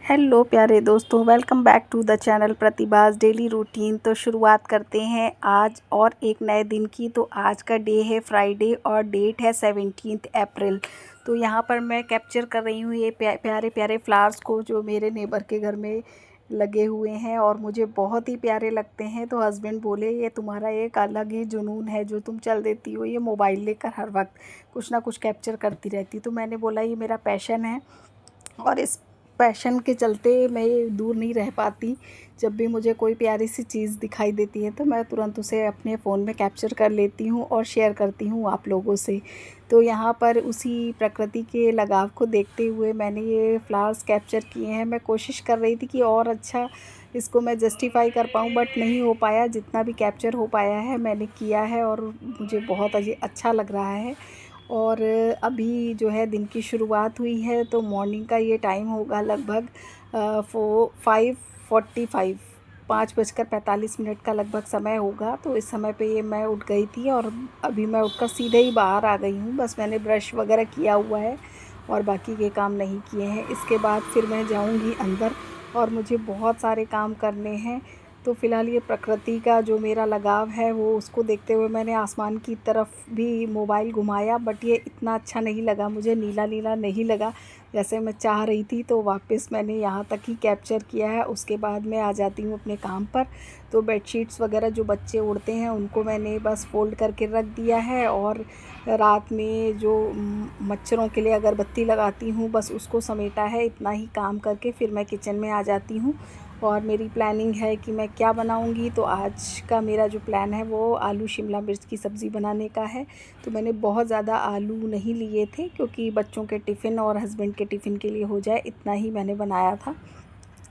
Hello प्यारे दोस्तों, welcome back to the channel Pratibhas daily routine. तो शुरुआत करते हैं आज और एक नए दिन की। तो आज का डे है फ्राइडे और डेट है 17 अप्रैल। तो यहाँ पर मैं कैप्चर कर रही हूँ ये प्यारे प्यारे फ्लावर्स को जो मेरे नेबर के घर में लगे हुए हैं और मुझे बहुत ही प्यारे लगते हैं। तो हस्बैंड बोले ये तुम्हारा एक अलग ही जुनून है जो तुम चल देती हो ये मोबाइल लेकर हर वक्त कुछ ना कुछ कैप्चर करती रहती। तो मैंने बोला ये मेरा पैशन है और इस पैशन के चलते मैं दूर नहीं रह पाती। जब भी मुझे कोई प्यारी सी चीज़ दिखाई देती है तो मैं तुरंत उसे अपने फ़ोन में कैप्चर कर लेती हूँ और शेयर करती हूँ आप लोगों से। तो यहाँ पर उसी प्रकृति के लगाव को देखते हुए मैंने ये फ्लावर्स कैप्चर किए हैं। मैं कोशिश कर रही थी कि और अच्छा इसको मैं जस्टिफाई कर पाऊँ, बट नहीं हो पाया। जितना भी कैप्चर हो पाया है मैंने किया है और मुझे बहुत अच्छा लग रहा है। और अभी जो है दिन की शुरुआत हुई है तो मॉर्निंग का ये टाइम होगा लगभग 5:45, 5:45 का लगभग समय होगा। तो इस समय पे ये मैं उठ गई थी और अभी मैं उठकर सीधे ही बाहर आ गई हूँ। बस मैंने ब्रश वगैरह किया हुआ है और बाकी के काम नहीं किए हैं। इसके बाद फिर मैं जाऊँगी अंदर और मुझे बहुत सारे काम करने हैं। तो फ़िलहाल ये प्रकृति का जो मेरा लगाव है वो उसको देखते हुए मैंने आसमान की तरफ भी मोबाइल घुमाया, बट ये इतना अच्छा नहीं लगा मुझे, नीला नीला नहीं लगा जैसे मैं चाह रही थी। तो वापस मैंने यहाँ तक ही कैप्चर किया है। उसके बाद मैं आ जाती हूँ अपने काम पर। तो बेडशीट्स वगैरह जो बच्चे उड़ते हैं उनको मैंने बस फ़ोल्ड करके रख दिया है और रात में जो मच्छरों के लिए अगरबत्ती लगाती हूँ बस उसको समेटा है। इतना ही काम करके फिर मैं किचन में आ जाती हूँ और मेरी प्लानिंग है कि मैं क्या बनाऊंगी। तो आज का मेरा जो प्लान है वो आलू शिमला मिर्च की सब्ज़ी बनाने का है। तो मैंने बहुत ज़्यादा आलू नहीं लिए थे क्योंकि बच्चों के टिफ़िन और हस्बैंड के टिफ़िन के लिए हो जाए इतना ही मैंने बनाया था,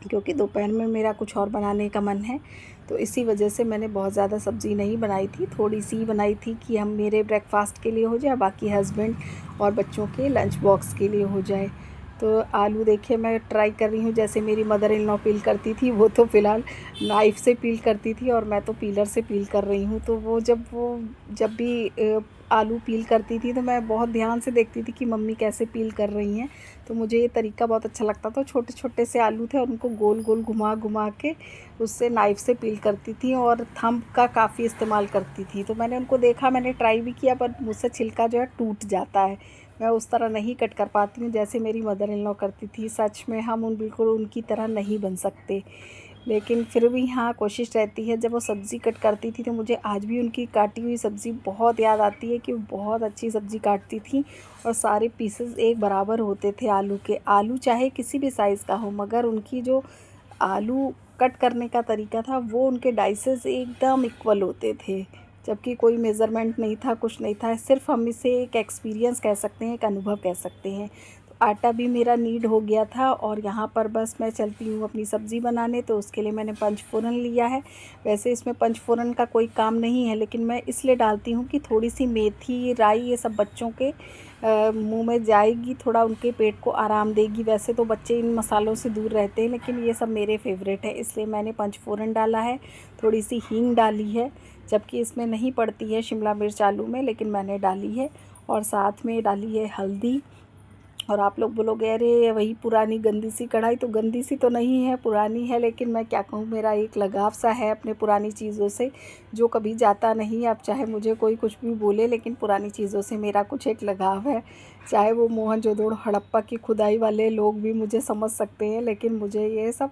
क्योंकि दोपहर में मेरा कुछ और बनाने का मन है। तो इसी वजह से मैंने बहुत ज़्यादा सब्ज़ी नहीं बनाई थी, थोड़ी सी बनाई थी कि हम मेरे ब्रेकफास्ट के लिए हो जाए, बाकी हस्बैंड और बच्चों के लंच बॉक्स के लिए हो जाए। तो आलू देखिए मैं ट्राई कर रही हूँ जैसे मेरी मदर इन लॉ पील करती थी, वो तो फ़िलहाल नाइफ़ से पील करती थी और मैं तो पीलर से पील कर रही हूँ। तो वो जब भी आलू पील करती थी तो मैं बहुत ध्यान से देखती थी कि मम्मी कैसे पील कर रही हैं। तो मुझे ये तरीका बहुत अच्छा लगता था। छोटे छोटे से आलू थे और उनको गोल गोल घुमा घुमा के उससे नाइफ़ से पील करती थी और थंब का काफ़ी इस्तेमाल करती थी। तो मैंने उनको देखा, मैंने ट्राई भी किया, पर मुझसे छिलका जो है टूट जाता है। मैं उस तरह नहीं कट कर पाती हूँ जैसे मेरी मदर इन लॉ करती थी। सच में हम बिल्कुल उनकी तरह नहीं बन सकते, लेकिन फिर भी हाँ कोशिश रहती है। जब वो सब्ज़ी कट करती थी तो मुझे आज भी उनकी काटी हुई सब्ज़ी बहुत याद आती है कि वो बहुत अच्छी सब्ज़ी काटती थी और सारे पीसेस एक बराबर होते थे आलू के। आलू चाहे किसी भी साइज़ का हो, मगर उनकी जो आलू कट करने का तरीका था वो उनके डाइसेस एकदम इक्वल होते थे, जबकि कोई मेज़रमेंट नहीं था, कुछ नहीं था। सिर्फ हम इसे एक एक्सपीरियंस कह सकते हैं, एक अनुभव कह सकते हैं। आटा भी मेरा नीड हो गया था और यहाँ पर बस मैं चलती हूँ अपनी सब्ज़ी बनाने। तो उसके लिए मैंने पंचफोरन लिया है। वैसे इसमें पंचफोरन का कोई काम नहीं है, लेकिन मैं इसलिए डालती हूँ कि थोड़ी सी मेथी, राई, ये सब बच्चों के मुंह में जाएगी, थोड़ा उनके पेट को आराम देगी। वैसे तो बच्चे इन मसालों से दूर रहते हैं, लेकिन ये सब मेरे फेवरेट है, इसलिए मैंने पंचफोरन डाला है। थोड़ी सी हींग डाली है, जबकि इसमें नहीं पड़ती है शिमला मिर्च आलू में, लेकिन मैंने डाली है। और साथ में डाली है हल्दी। और आप लोग बोलोगे अरे वही पुरानी गंदी सी कढ़ाई, तो गंदी सी तो नहीं है, पुरानी है, लेकिन मैं क्या कहूँ, मेरा एक लगाव सा है अपने पुरानी चीज़ों से जो कभी जाता नहीं। अब चाहे मुझे कोई कुछ भी बोले, लेकिन पुरानी चीज़ों से मेरा कुछ एक लगाव है। चाहे वो मोहनजोदड़ो हड़प्पा की खुदाई वाले लोग भी मुझे समझ सकते हैं, लेकिन मुझे ये सब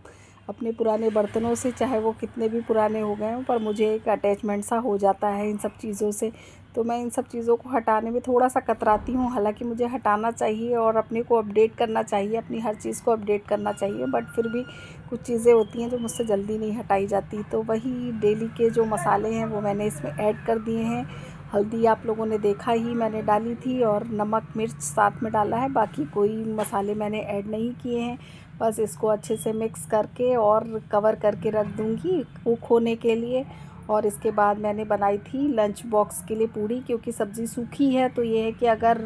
अपने पुराने बर्तनों से, चाहे वो कितने भी पुराने हो गए हों, पर मुझे एक अटैचमेंट सा हो जाता है इन सब चीज़ों से। तो मैं इन सब चीज़ों को हटाने में थोड़ा सा कतराती हूँ। हालांकि मुझे हटाना चाहिए और अपने को अपडेट करना चाहिए, अपनी हर चीज़ को अपडेट करना चाहिए, बट फिर भी कुछ चीज़ें होती हैं जो मुझसे जल्दी नहीं हटाई जाती। तो वही डेली के जो मसाले हैं वो मैंने इसमें ऐड कर दिए हैं। हल्दी आप लोगों ने देखा ही मैंने डाली थी और नमक मिर्च साथ में डाला है, बाकी कोई मसाले मैंने ऐड नहीं किए हैं। बस इसको अच्छे से मिक्स करके और कवर करके रख दूँगी कुक होने के लिए। और इसके बाद मैंने बनाई थी लंच बॉक्स के लिए पूड़ी, क्योंकि सब्ज़ी सूखी है। तो ये है कि अगर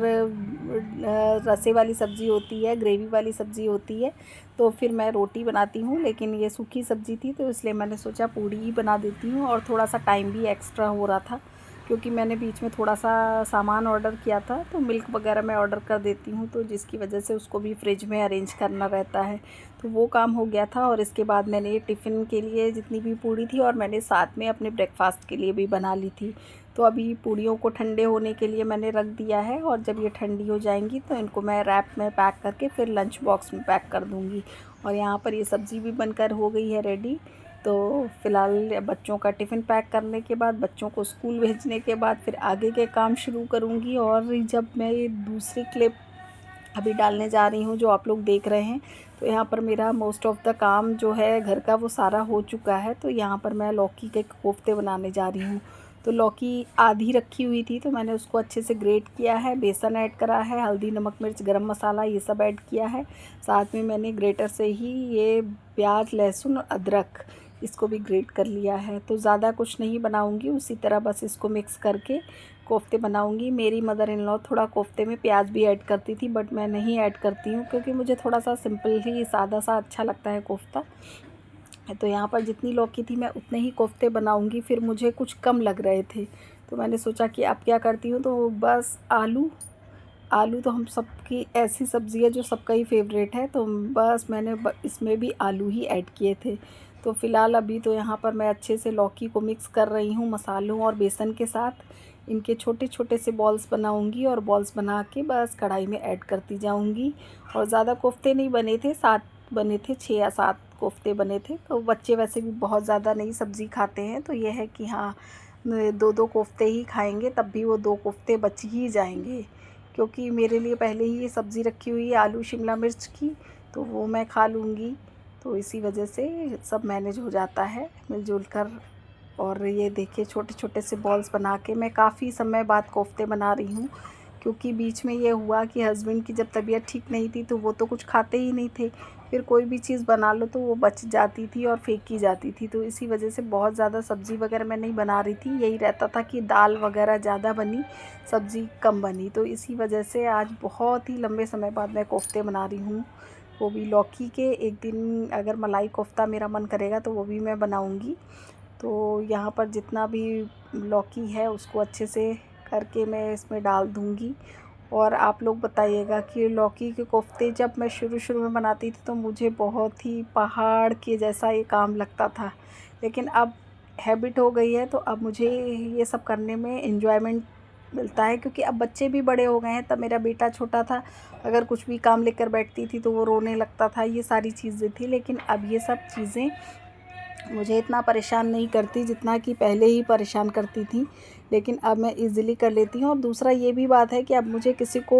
रसे वाली सब्ज़ी होती है, ग्रेवी वाली सब्ज़ी होती है, तो फिर मैं रोटी बनाती हूँ, लेकिन ये सूखी सब्ज़ी थी तो इसलिए मैंने सोचा पूड़ी ही बना देती हूँ। और थोड़ा सा टाइम भी एक्स्ट्रा हो रहा था क्योंकि मैंने बीच में थोड़ा सा सामान ऑर्डर किया था, तो मिल्क वगैरह मैं ऑर्डर कर देती हूँ, तो जिसकी वजह से उसको भी फ्रिज में अरेंज करना रहता है। तो वो काम हो गया था और इसके बाद मैंने ये टिफ़िन के लिए जितनी भी पूड़ी थी और मैंने साथ में अपने ब्रेकफास्ट के लिए भी बना ली थी। तो अभी पूड़ियों को ठंडे होने के लिए मैंने रख दिया है और जब ये ठंडी हो जाएंगी तो इनको मैं रैप में पैक करके फिर लंच बॉक्स में पैक कर दूँगी। और यहाँ पर ये सब्ज़ी भी बनकर हो गई है रेडी। तो फ़िलहाल बच्चों का टिफ़िन पैक करने के बाद, बच्चों को स्कूल भेजने के बाद फिर आगे के काम शुरू करूँगी। और जब मैं ये दूसरी क्लिप अभी डालने जा रही हूँ जो आप लोग देख रहे हैं, तो यहाँ पर मेरा मोस्ट ऑफ़ द काम जो है घर का वो सारा हो चुका है। तो यहाँ पर मैं लौकी के कोफ्ते बनाने जा रही हूँ। तो लौकी आधी रखी हुई थी, तो मैंने उसको अच्छे से ग्रेट किया है, बेसन ऐड करा है, हल्दी, नमक, मिर्च, गरम मसाला ये सब ऐड किया है। साथ में मैंने ग्रेटर से ही ये प्याज, लहसुन और अदरक इसको भी ग्रेट कर लिया है। तो ज़्यादा कुछ नहीं बनाऊँगी, उसी तरह बस इसको मिक्स करके कोफ्ते बनाऊँगी। मेरी मदर इन लॉ थोड़ा कोफ्ते में प्याज भी ऐड करती थी, बट मैं नहीं ऐड करती हूँ क्योंकि मुझे थोड़ा सा सिंपल ही सादा सा अच्छा लगता है कोफ्ता। तो यहाँ पर जितनी लौकी थी मैं उतने ही कोफ्ते बनाऊँगी, फिर मुझे कुछ कम लग रहे थे। तो मैंने सोचा कि अब क्या करती हूँ, तो बस आलू आलू तो हम सबकी ऐसी सब्ज़ी है जो सबका ही फेवरेट है, तो बस मैंने इसमें भी आलू ही ऐड किए थे। तो फ़िलहाल अभी तो यहाँ पर मैं अच्छे से लौकी को मिक्स कर रही हूँ मसालों और बेसन के साथ। इनके छोटे छोटे से बॉल्स बनाऊँगी और बॉल्स बना के बस कढ़ाई में ऐड करती जाऊँगी। और ज़्यादा कोफ्ते नहीं बने थे, 7 बने थे, 6 या 7 कोफ्ते बने थे। तो बच्चे वैसे भी बहुत ज़्यादा नहीं सब्ज़ी खाते हैं, तो ये है कि हाँ 2-2 कोफ्ते ही खाएँगे, तब भी वो 2 कोफ्ते बच ही जाएँगे। क्योंकि मेरे लिए पहले ही ये सब्ज़ी रखी हुई है आलू शिमला मिर्च की, तो वो मैं खा लूँगी। तो इसी वजह से सब मैनेज हो जाता है मिलजुल कर। और ये देखिए छोटे छोटे से बॉल्स बना के मैं काफ़ी समय बाद कोफ्ते बना रही हूँ, क्योंकि बीच में ये हुआ कि हस्बैंड की जब तबीयत ठीक नहीं थी तो वो तो कुछ खाते ही नहीं थे। फिर कोई भी चीज़ बना लो तो वो बच जाती थी और फेंकी जाती थी, तो इसी वजह से बहुत ज़्यादा सब्ज़ी वगैरह मैं नहीं बना रही थी। यही रहता था कि दाल वगैरह ज़्यादा बनी, सब्ज़ी कम बनी। तो इसी वजह से आज बहुत ही लंबे समय बाद मैं कोफ्ते बना रही हूँ, वो भी लौकी के। एक दिन अगर मलाई कोफ्ता मेरा मन करेगा तो वो भी मैं बनाऊँगी। तो यहाँ पर जितना भी लौकी है उसको अच्छे से करके मैं इसमें डाल दूँगी। और आप लोग बताइएगा कि लौकी के कोफ्ते जब मैं शुरू में बनाती थी तो मुझे बहुत ही पहाड़ के जैसा ये काम लगता था, लेकिन अब हैबिट हो गई है, तो अब मुझे ये सब करने में एन्जॉयमेंट मिलता है। क्योंकि अब बच्चे भी बड़े हो गए हैं, तब मेरा बेटा छोटा था, अगर कुछ भी काम लेकर बैठती थी तो वो रोने लगता था, ये सारी चीज़ें थी। लेकिन अब ये सब चीज़ें मुझे इतना परेशान नहीं करती जितना कि पहले ही परेशान करती थी, लेकिन अब मैं ईज़िली कर लेती हूँ। और दूसरा ये भी बात है कि अब मुझे किसी को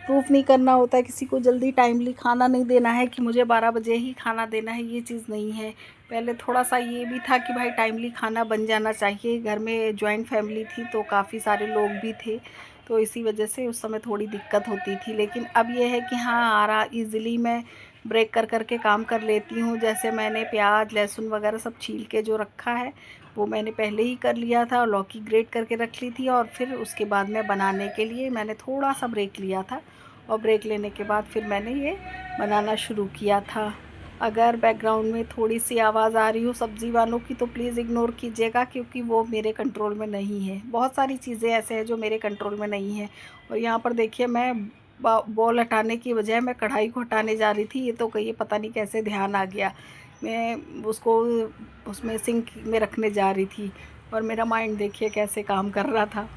प्रूफ़ नहीं करना होता है, किसी को जल्दी टाइमली खाना नहीं देना है कि मुझे 12 बजे ही खाना देना है, ये चीज़ नहीं है। पहले थोड़ा-सा ये भी था कि भाई टाइमली खाना बन जाना चाहिए, घर में जॉइंट फैमिली थी तो काफ़ी सारे लोग भी थे, तो इसी वजह से उस समय थोड़ी दिक्कत होती थी। लेकिन अब ये है कि हाँ, ईज़िली मैं ब्रेक कर के काम कर लेती हूँ। जैसे मैंने प्याज, लहसुन वगैरह सब छील के जो रखा है वो मैंने पहले ही कर लिया था, और लौकी ग्रेट करके रख ली थी। और फिर उसके बाद में बनाने के लिए मैंने थोड़ा सा ब्रेक लिया था, और ब्रेक लेने के बाद फिर मैंने ये बनाना शुरू किया था। अगर बैकग्राउंड में थोड़ी सी आवाज़ आ रही हो सब्ज़ी वालों की तो प्लीज़ इग्नोर कीजिएगा, क्योंकि वो मेरे कंट्रोल में नहीं है। बहुत सारी चीज़ें ऐसे हैं जो मेरे कंट्रोल में नहीं है। और यहाँ पर देखिए मैं बॉल हटाने की बजाय मैं कढ़ाई को हटाने जा रही थी। ये तो कहिए पता नहीं कैसे ध्यान आ गया, मैं उसको उसमें सिंक में रखने जा रही थी और मेरा माइंड देखिए कैसे काम कर रहा था।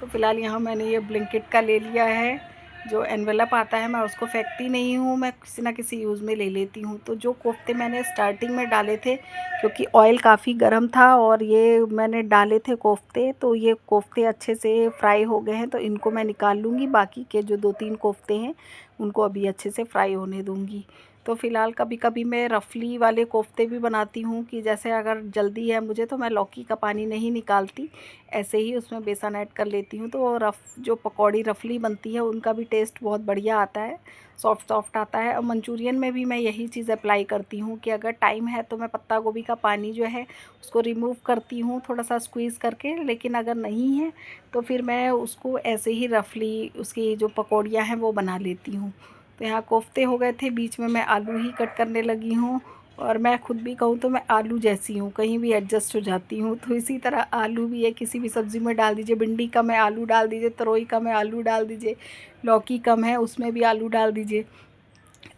तो फ़िलहाल यहाँ मैंने ये ब्लिंकिट का ले लिया है, जो एनवेलप आता है मैं उसको फेंकती नहीं हूँ, मैं किसी ना किसी यूज़ में ले लेती हूँ। तो जो कोफ्ते मैंने स्टार्टिंग में डाले थे, क्योंकि ऑयल काफ़ी गर्म था और ये मैंने डाले थे कोफ्ते, तो ये कोफ्ते अच्छे से फ्राई हो गए हैं, तो इनको मैं निकाल लूँगी। बाकी के जो 2-3 कोफ्ते हैं उनको अभी अच्छे से फ्राई होने दूँगी। तो फ़िलहाल कभी कभी मैं रफली वाले कोफ्ते भी बनाती हूँ, कि जैसे अगर जल्दी है मुझे तो मैं लौकी का पानी नहीं निकालती, ऐसे ही उसमें बेसन ऐड कर लेती हूँ। तो रफ़ जो पकौड़ी रफली बनती है उनका भी टेस्ट बहुत बढ़िया आता है, सॉफ्ट सॉफ्ट आता है। और मंचूरियन में भी मैं यही चीज़ अप्लाई करती हूँ कि अगर टाइम है तो मैं पत्ता गोभी का पानी जो है उसको रिमूव करती हूँ थोड़ा सा स्क्वीज़ करके, लेकिन अगर नहीं है तो फिर मैं उसको ऐसे ही रफली उसकी जो पकौड़ियाँ हैं वो बना लेती हूँ। तो यहाँ कोफ्ते हो गए थे, बीच में मैं आलू ही कट करने लगी हूँ। और मैं खुद भी कहूँ तो मैं आलू जैसी हूँ, कहीं भी एडजस्ट हो जाती हूँ। तो इसी तरह आलू भी है, किसी भी सब्ज़ी में डाल दीजिए, भिंडी कम है आलू डाल दीजिए, तरोई कम है आलू डाल दीजिए, लौकी कम है उसमें भी आलू डाल दीजिए।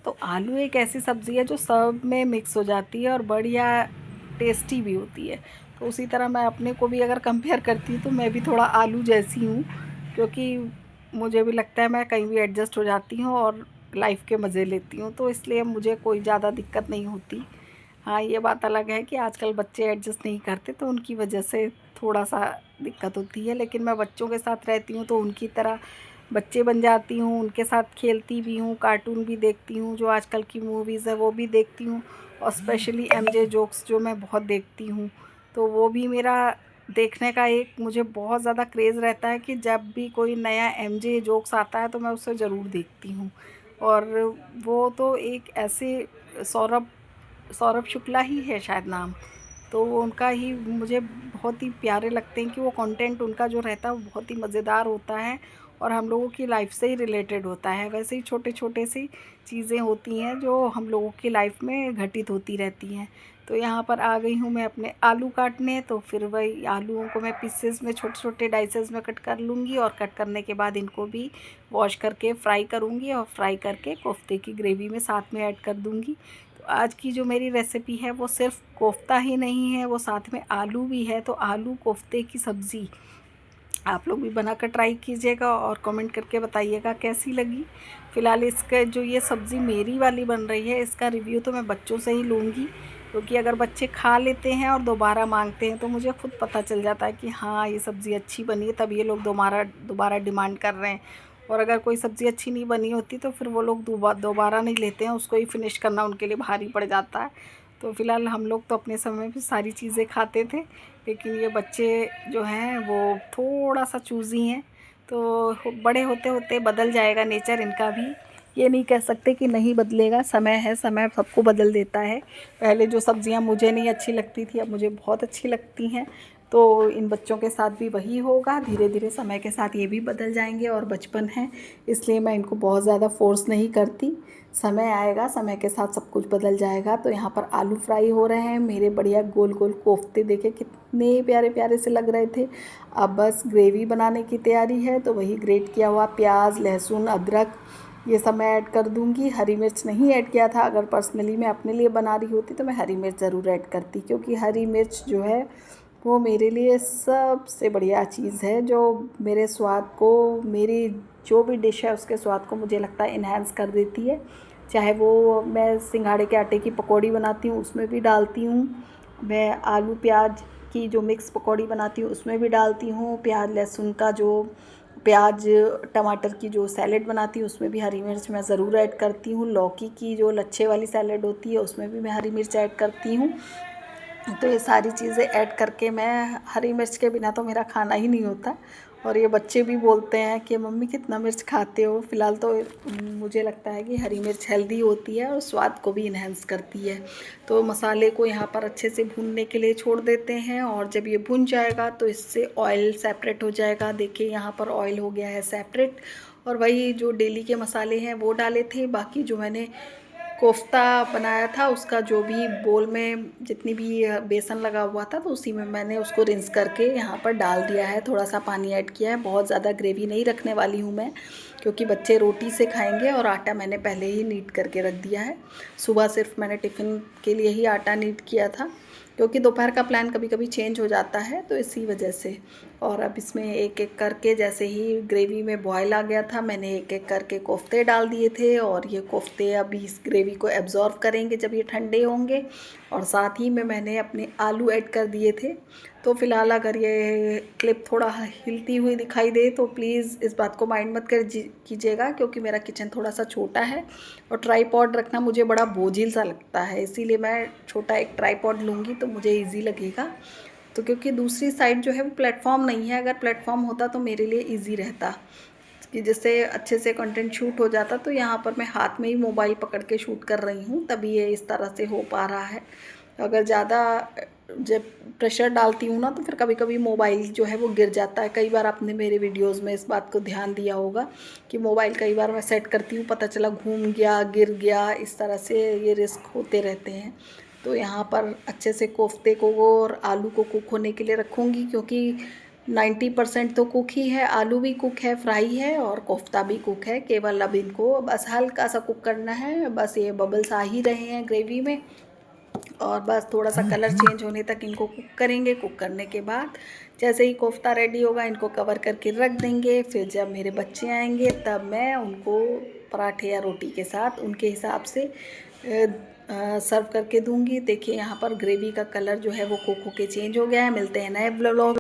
तो आलू एक ऐसी सब्ज़ी है जो सब में मिक्स हो जाती है और बढ़िया टेस्टी भी होती है। तो उसी तरह मैं अपने को भी अगर कंपेयर करती हूँ तो मैं भी थोड़ा आलू जैसी हूँ, क्योंकि मुझे भी लगता है मैं कहीं भी एडजस्ट हो जाती हूँ और लाइफ के मज़े लेती हूँ, तो इसलिए मुझे कोई ज़्यादा दिक्कत नहीं होती। हाँ, ये बात अलग है कि आजकल बच्चे एडजस्ट नहीं करते तो उनकी वजह से थोड़ा सा दिक्कत होती है, लेकिन मैं बच्चों के साथ रहती हूँ तो उनकी तरह बच्चे बन जाती हूँ, उनके साथ खेलती भी हूँ, कार्टून भी देखती हूँ, जो आजकल की मूवीज़ है वो भी देखती हूँ, और स्पेशली एमजे जोक्स जो मैं बहुत देखती हूँ। तो वो भी मेरा देखने का एक मुझे बहुत ज़्यादा क्रेज़ रहता है कि जब भी कोई नया एमजे जोक्स आता है तो मैं उसे ज़रूर देखती हूँ। और वो तो एक ऐसे सौरभ सौरभ शुक्ला ही है शायद नाम, तो वो उनका ही मुझे बहुत ही प्यारे लगते हैं कि वो कंटेंट उनका जो रहता है वो बहुत ही मज़ेदार होता है और हम लोगों की लाइफ से ही रिलेटेड होता है। वैसे ही छोटे छोटे सी चीज़ें होती हैं जो हम लोगों की लाइफ में घटित होती रहती हैं। तो यहाँ पर आ गई हूँ मैं अपने आलू काटने, तो फिर वही आलूओं को मैं पीसेस में छोटे छोटे डाइसेस में कट कर लूँगी और कट करने के बाद इनको भी वॉश करके फ्राई करूँगी और फ्राई करके कोफ्ते की ग्रेवी में साथ में ऐड कर दूँगी। तो आज की जो मेरी रेसिपी है वो सिर्फ कोफ्ता ही नहीं है, वो साथ में आलू भी है। तो आलू कोफ्ते की सब्ज़ी आप लोग भी बनाकर ट्राई कीजिएगा और कमेंट करके बताइएगा कैसी लगी। फ़िलहाल इसका जो ये सब्ज़ी मेरी वाली बन रही है इसका रिव्यू तो मैं बच्चों से ही लूँगी, क्योंकि अगर बच्चे खा लेते हैं और दोबारा मांगते हैं तो मुझे खुद पता चल जाता है कि हाँ ये सब्ज़ी अच्छी बनी है, तब ये लोग दोबारा दोबारा डिमांड कर रहे हैं। और अगर कोई सब्ज़ी अच्छी नहीं बनी होती तो फिर वो लोग दोबारा नहीं लेते हैं, उसको ही फिनिश करना उनके लिए भारी पड़ जाता है। तो फ़िलहाल हम लोग तो अपने समय पे सारी चीज़ें खाते थे, लेकिन ये बच्चे जो हैं वो थोड़ा सा चूज़ी हैं। तो बड़े होते होते बदल जाएगा नेचर इनका भी, ये नहीं कह सकते कि नहीं बदलेगा, समय है, समय सबको बदल देता है। पहले जो सब्ज़ियां मुझे नहीं अच्छी लगती थी अब मुझे बहुत अच्छी लगती हैं। तो इन बच्चों के साथ भी वही होगा, धीरे धीरे समय के साथ ये भी बदल जाएंगे और बचपन है इसलिए मैं इनको बहुत ज़्यादा फ़ोर्स नहीं करती। समय आएगा, समय के साथ सब कुछ बदल जाएगा। तो यहाँ पर आलू फ्राई हो रहे हैं मेरे, बढ़िया गोल गोल कोफ्ते देखे कितने प्यारे प्यारे से लग रहे थे। अब बस ग्रेवी बनाने की तैयारी है, तो वही ग्रेट किया हुआ प्याज, लहसुन, अदरक ये सब मैं ऐड कर दूंगी। हरी मिर्च नहीं ऐड किया था, अगर पर्सनली मैं अपने लिए बना रही होती तो मैं हरी मिर्च ज़रूर ऐड करती, क्योंकि हरी मिर्च जो है वो मेरे लिए सबसे बढ़िया चीज़ है, जो मेरे स्वाद को, मेरी जो भी डिश है उसके स्वाद को मुझे लगता है इन्हेंस कर देती है। चाहे वो मैं सिंघाड़े के आटे की पकौड़ी बनाती हूँ उसमें भी डालती हूँ, मैं आलू प्याज की जो मिक्स पकौड़ी बनाती हूँ उसमें भी डालती हूँ, प्याज लहसुन का जो प्याज टमाटर की जो सैलेड बनाती हूँ उसमें भी हरी मिर्च मैं ज़रूर ऐड करती हूँ, लौकी की जो लच्छे वाली सैलेड होती है उसमें भी मैं हरी मिर्च ऐड करती हूँ। तो ये सारी चीज़ें ऐड करके मैं, हरी मिर्च के बिना तो मेरा खाना ही नहीं होता। और ये बच्चे भी बोलते हैं कि मम्मी कितना मिर्च खाते हो। फ़िलहाल तो मुझे लगता है कि हरी मिर्च हेल्दी होती है और स्वाद को भी इन्हेंस करती है। तो मसाले को यहाँ पर अच्छे से भूनने के लिए छोड़ देते हैं, और जब ये भुन जाएगा तो इससे ऑयल सेपरेट हो जाएगा। देखिए यहाँ पर ऑयल हो गया है सेपरेट, और वही जो डेली के मसाले हैं वो डाले थे। बाकी जो मैंने कोफ्ता बनाया था उसका जो भी बोल में जितनी भी बेसन लगा हुआ था तो उसी में मैंने उसको रिंस करके यहाँ पर डाल दिया है, थोड़ा सा पानी ऐड किया है। बहुत ज़्यादा ग्रेवी नहीं रखने वाली हूँ मैं, क्योंकि बच्चे रोटी से खाएंगे, और आटा मैंने पहले ही नीड करके रख दिया है। सुबह सिर्फ मैंने टिफ़िन के लिए ही आटा नीड किया था, क्योंकि दोपहर का प्लान कभी कभी चेंज हो जाता है, तो इसी वजह से। और अब इसमें एक एक करके, जैसे ही ग्रेवी में बॉयल आ गया था, मैंने एक एक करके कोफ्ते डाल दिए थे, और ये कोफ्ते अभी इस ग्रेवी को एब्जॉर्व करेंगे जब ये ठंडे होंगे। और साथ ही में मैंने अपने आलू ऐड कर दिए थे। तो फ़िलहाल अगर ये क्लिप थोड़ा हिलती हुई दिखाई दे तो प्लीज़ इस बात को माइंड मत कीजिएगा, क्योंकि मेरा किचन थोड़ा सा छोटा है और ट्राईपॉड रखना मुझे बड़ा बोझिल सा लगता है, इसीलिए मैं छोटा एक ट्राईपॉड लूँगी तो मुझे ईजी लगेगा। तो क्योंकि दूसरी साइड जो है वो प्लेटफॉर्म नहीं है, अगर प्लेटफॉर्म होता तो मेरे लिए ईजी रहता कि जिससे अच्छे से कंटेंट शूट हो जाता। तो यहाँ पर मैं हाथ में ही मोबाइल पकड़ के शूट कर रही हूँ, तभी ये इस तरह से हो पा रहा है। अगर ज़्यादा जब प्रेशर डालती हूँ ना तो फिर कभी कभी मोबाइल जो है वो गिर जाता है। कई बार आपने मेरे वीडियोस में इस बात को ध्यान दिया होगा कि मोबाइल कई बार मैं सेट करती हूँ, पता चला घूम गया, गिर गया, इस तरह से ये रिस्क होते रहते हैं। तो यहाँ पर अच्छे से कोफ्ते को और आलू को कुक होने के लिए रखूँगी, क्योंकि 90% तो कुक ही है, आलू भी कुक है, फ्राई है और कोफ्ता भी कुक है। केवल अब इनको बस हल्का सा कुक करना है, बस ये बबल्स आ ही रहे हैं ग्रेवी में, और बस थोड़ा सा कलर चेंज होने तक इनको कुक करेंगे। कुक करने के बाद जैसे ही कोफ्ता रेडी होगा इनको कवर करके रख देंगे। फिर जब मेरे बच्चे आएंगे तब मैं उनको पराठे या रोटी के साथ उनके हिसाब से सर्व करके दूंगी। देखिए यहाँ पर ग्रेवी का कलर जो है वो कुक होके चेंज हो गया है। मिलते हैं नए व्लॉग।